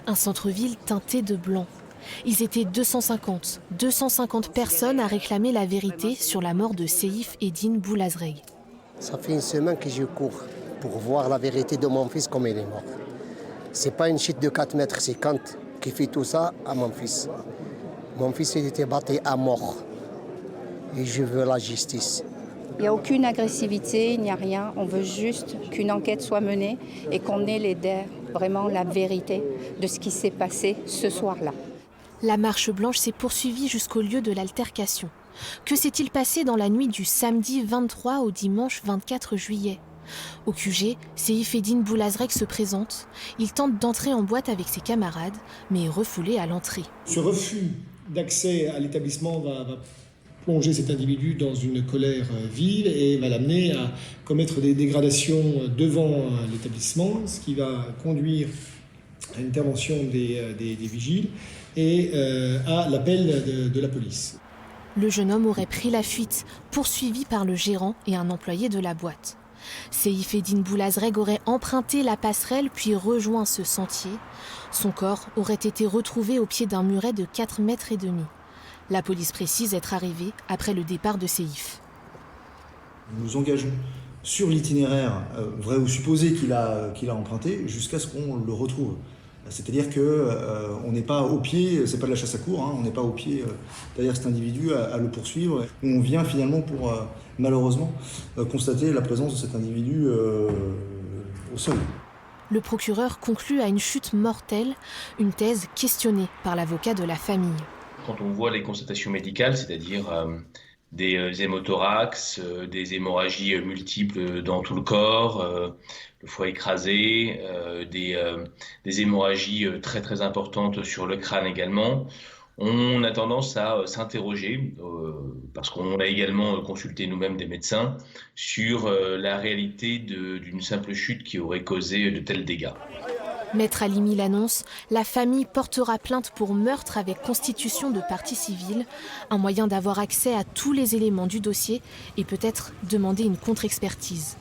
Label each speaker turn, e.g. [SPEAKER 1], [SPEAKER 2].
[SPEAKER 1] Un centre-ville teinté de blanc. Ils étaient 250 personnes à réclamer la vérité sur la mort de Seif Eddine Boulazreg.
[SPEAKER 2] Ça fait une semaine que je cours pour voir la vérité de mon fils comme il est mort. C'est pas une chute de 4 mètres 50 qui fait tout ça à mon fils. Mon fils il était battu à mort. Et je veux la justice.
[SPEAKER 3] Il n'y a aucune agressivité, il n'y a rien. On veut juste qu'une enquête soit menée et qu'on ait vraiment la vérité de ce qui s'est passé ce soir-là.
[SPEAKER 1] La marche blanche s'est poursuivie jusqu'au lieu de l'altercation. Que s'est-il passé dans la nuit du samedi 23 au dimanche 24 juillet ? Au QG, Seif Eddine Boulazreg se présente. Il tente d'entrer en boîte avec ses camarades, mais est refoulé à l'entrée.
[SPEAKER 4] Ce refus d'accès à l'établissement va plonger cet individu dans une colère vive et va l'amener à commettre des dégradations devant l'établissement, ce qui va conduire à une intervention des vigiles et à l'appel de la police.
[SPEAKER 1] Le jeune homme aurait pris la fuite, poursuivi par le gérant et un employé de la boîte. Seif Eddine Boulazreg aurait emprunté la passerelle puis rejoint ce sentier. Son corps aurait été retrouvé au pied d'un muret de 4,5 mètres. La police précise être arrivée après le départ de Seif.
[SPEAKER 5] Nous nous engageons sur l'itinéraire vrai ou supposé qu'il a emprunté jusqu'à ce qu'on le retrouve. C'est-à-dire qu'on n'est pas au pied, c'est pas de la chasse à courre, on n'est pas au pied derrière cet individu à le poursuivre. On vient finalement pour malheureusement constater la présence de cet individu au sol.
[SPEAKER 1] Le procureur conclut à une chute mortelle, une thèse questionnée par l'avocat de la famille.
[SPEAKER 6] Quand on voit les constatations médicales, c'est-à-dire des hémothorax, des hémorragies multiples dans tout le corps, le foie écrasé, des hémorragies très très importantes sur le crâne également, on a tendance à s'interroger, parce qu'on a également consulté nous-mêmes des médecins, sur la réalité d'une simple chute qui aurait causé de tels dégâts.
[SPEAKER 1] Maître Halimi l'annonce, la famille portera plainte pour meurtre avec constitution de partie civile, un moyen d'avoir accès à tous les éléments du dossier et peut-être demander une contre-expertise.